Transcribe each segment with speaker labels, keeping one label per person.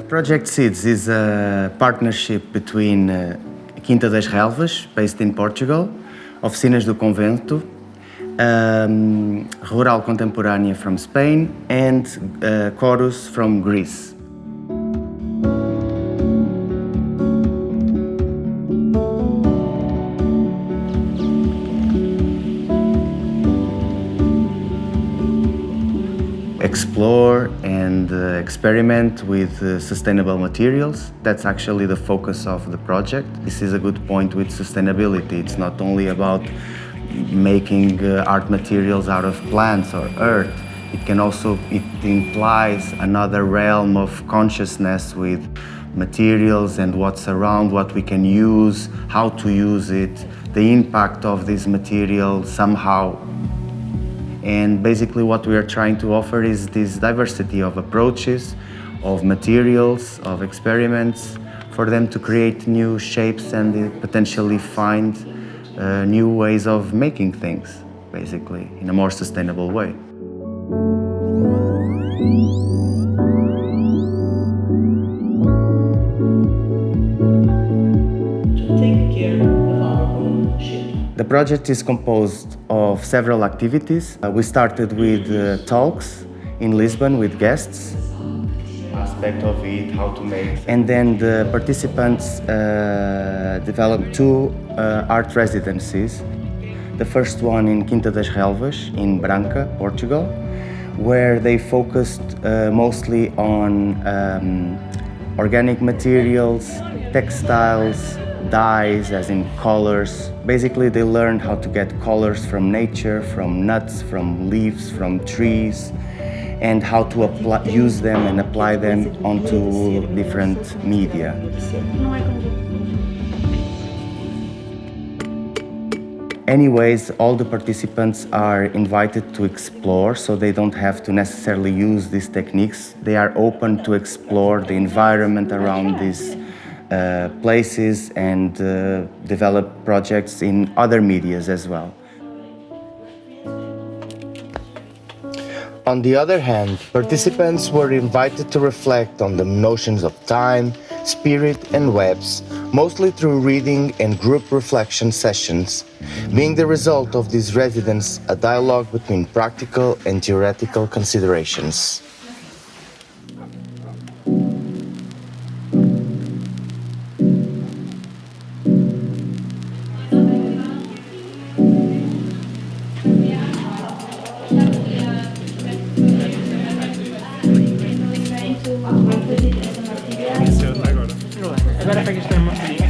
Speaker 1: Project Seeds is a partnership between Quinta das Relvas, based in Portugal, Oficinas do Convento, Rural Contemporânea from Spain, and Chorus from Greece. Explore and experiment with sustainable materials. That's actually the focus of the project. This is a good point with sustainability. It's not only about making art materials out of plants or earth. It implies another realm of consciousness with materials and what's around, what we can use, how to use it, the impact of this material somehow. And basically what we are trying to offer is this diversity of approaches, of materials, of experiments, for them to create new shapes and potentially find new ways of making things, basically, in a more sustainable way. The project is composed of several activities. We started with talks in Lisbon with guests, aspect of it, how to make. And then the participants developed two art residencies. The first one in Quinta das Relvas in Branca, Portugal, where they focused mostly on organic materials, textiles, dyes, as in colors. Basically, they learned how to get colors from nature, from nuts, from leaves, from trees, and how to use them and apply them onto different media. Anyways, all the participants are invited to explore, so they don't have to necessarily use these techniques. They are open to explore the environment around these places and develop projects in other medias as well. On the other hand, participants were invited to reflect on the notions of time, spirit and webs, mostly through reading and group reflection sessions, being the result of these residents a dialogue between practical and theoretical considerations.
Speaker 2: Agora pega esta uma folhinha.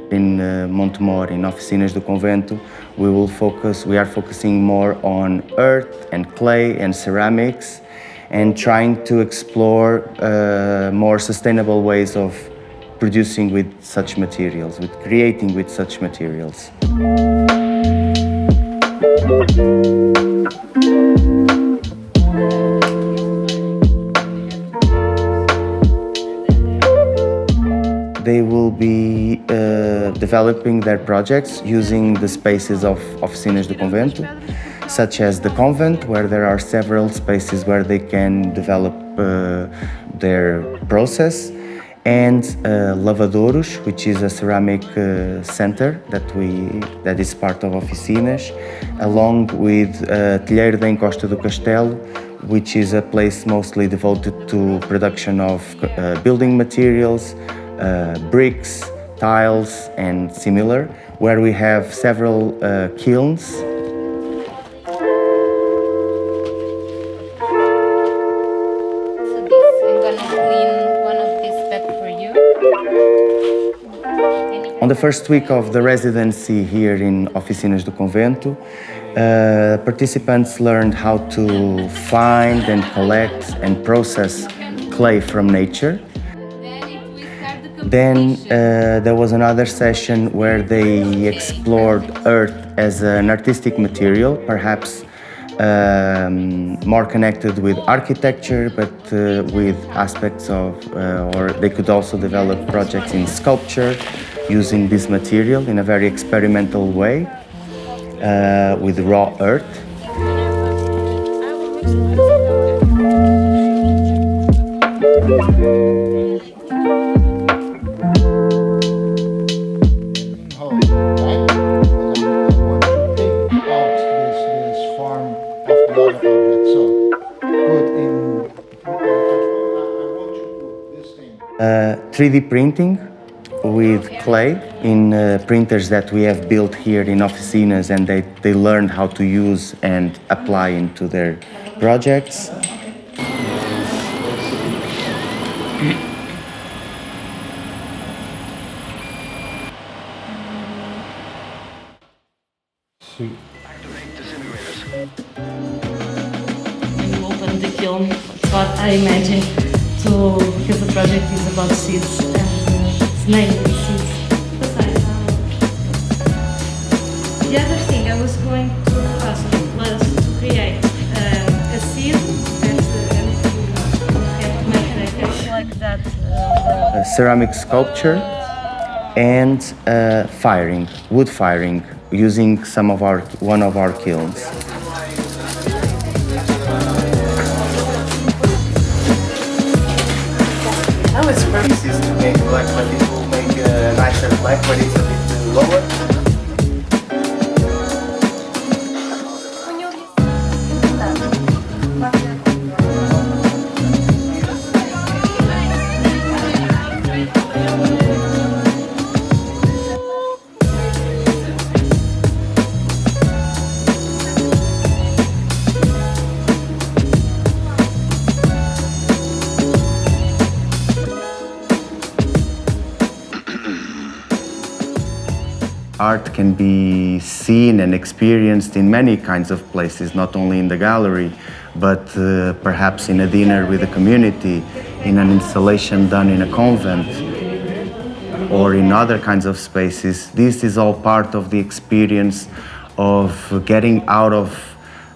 Speaker 1: In Montemor, in Oficinas do Convento, we are focusing more on earth and clay and ceramics and trying to explore more sustainable ways of producing with such materials, with creating with such materials. They will be developing their projects using the spaces of Oficinas do Convento, such as the convent, where there are several spaces where they can develop their process, and Lavadouros, which is a ceramic center that is part of Oficinas, along with Telheiro da Encosta do Castelo, which is a place mostly devoted to production of building materials, bricks, tiles, and similar, where we have several kilns. On the first week of the residency here in Oficinas do Convento, participants learned how to find and collect and process clay from nature. Then there was another session where they explored earth as an artistic material, perhaps more connected with architecture, but with aspects of, or they could also develop projects in sculpture using this material in a very experimental way with raw earth. Uh, 3D printing with clay in printers that we have built here in Oficinas, and they learned how to use and apply into their projects.
Speaker 3: When you open the kiln, what I imagine because the project is about seeds and it's named seeds. The other thing I was going to ask was to create a seed that like that.
Speaker 1: Ceramic sculpture and wood firing, using one of our kilns.
Speaker 2: Oh, it's perfect.
Speaker 1: This is to make black, but it will make a nicer black when it's a bit lower. Art can be seen and experienced in many kinds of places, not only in the gallery, but perhaps in a dinner with the community, in an installation done in a convent, or in other kinds of spaces. This is all part of the experience of getting out of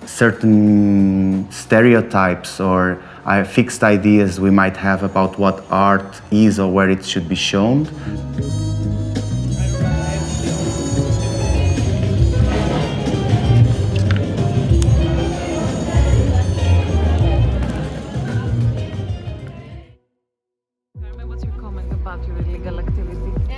Speaker 1: certain stereotypes or fixed ideas we might have about what art is or where it should be shown.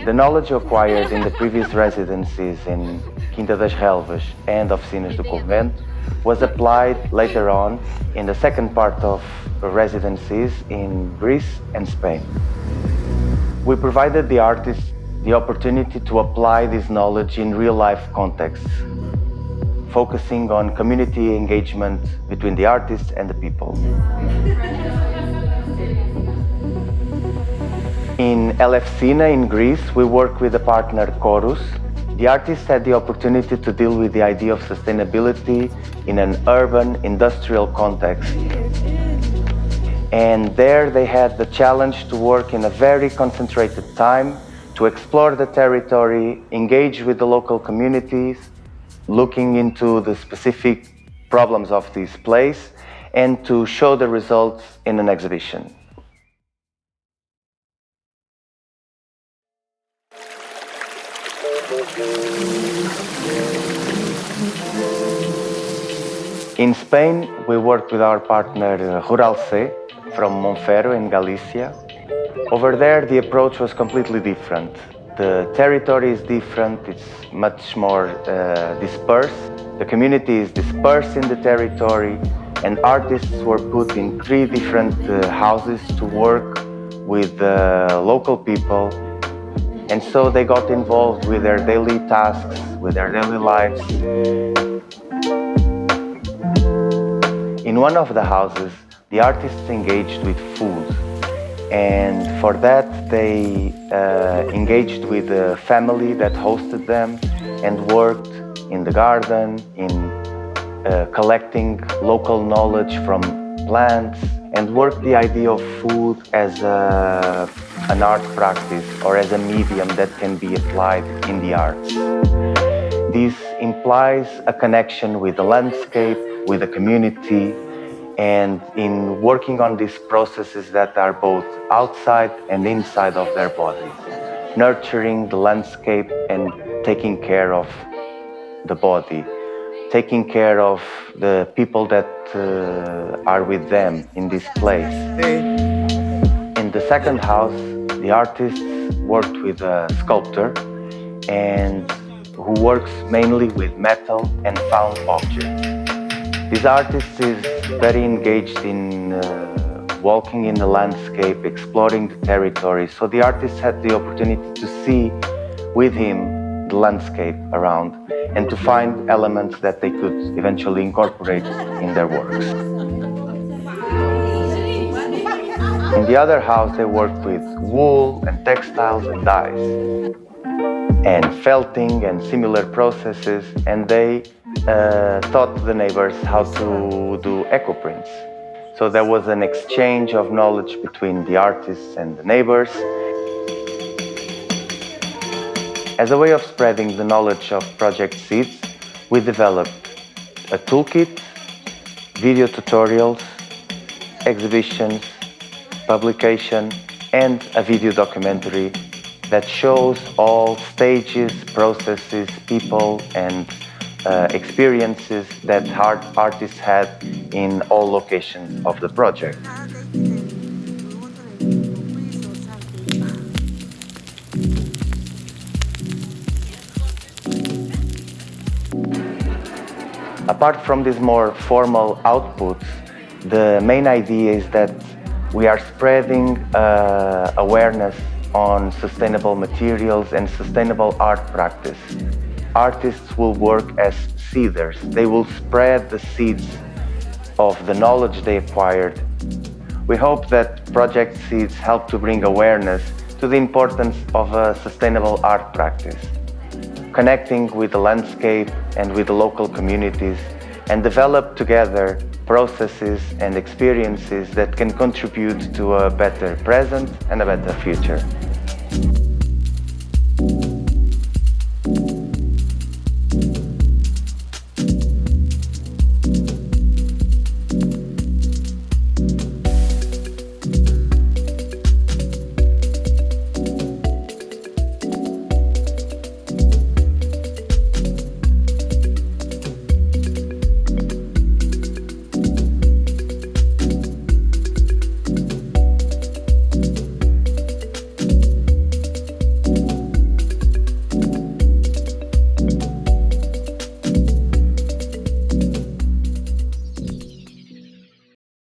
Speaker 1: The knowledge acquired in the previous residencies in Quinta das Relvas and Oficinas do Convento was applied later on in the second part of residencies in Greece and Spain. We provided the artists the opportunity to apply this knowledge in real-life contexts, focusing on community engagement between the artists and the people. In Elefsina in Greece, we work with the partner Chorus. The artists had the opportunity to deal with the idea of sustainability in an urban, industrial context. And there they had the challenge to work in a very concentrated time, to explore the territory, engage with the local communities, looking into the specific problems of this place, and to show the results in an exhibition. In Spain, we worked with our partner Rural C from Monfero in Galicia. Over there, the approach was completely different. The territory is different, it's much more dispersed. The community is dispersed in the territory, and artists were put in 3 different houses to work with local people. And so they got involved with their daily tasks, with their daily lives. In one of the houses, the artists engaged with food. And for that, they engaged with the family that hosted them and worked in the garden, in collecting local knowledge from plants, and worked the idea of food as an art practice or as a medium that can be applied in the arts. This implies a connection with the landscape, with the community, and in working on these processes that are both outside and inside of their bodies, nurturing the landscape and taking care of the body, taking care of the people that are with them in this place. In the second house, the artists worked with a sculptor and who works mainly with metal and found objects. This artist is very engaged in walking in the landscape, exploring the territory. So the artist had the opportunity to see with him the landscape around and to find elements that they could eventually incorporate in their works. In the other house, they worked with wool and textiles and dyes and felting and similar processes, and they taught the neighbors how to do eco prints. So there was an exchange of knowledge between the artists and the neighbors. As a way of spreading the knowledge of Project Seeds, we developed a toolkit, video tutorials, exhibitions, publication, and a video documentary that shows all stages, processes, people, and experiences that artists had in all locations of the project. Apart from these more formal outputs, the main idea is that we are spreading awareness on sustainable materials and sustainable art practice. Artists will work as seeders. They will spread the seeds of the knowledge they acquired. We hope that Project Seeds help to bring awareness to the importance of a sustainable art practice, connecting with the landscape and with the local communities, and develop together processes and experiences that can contribute to a better present and a better future.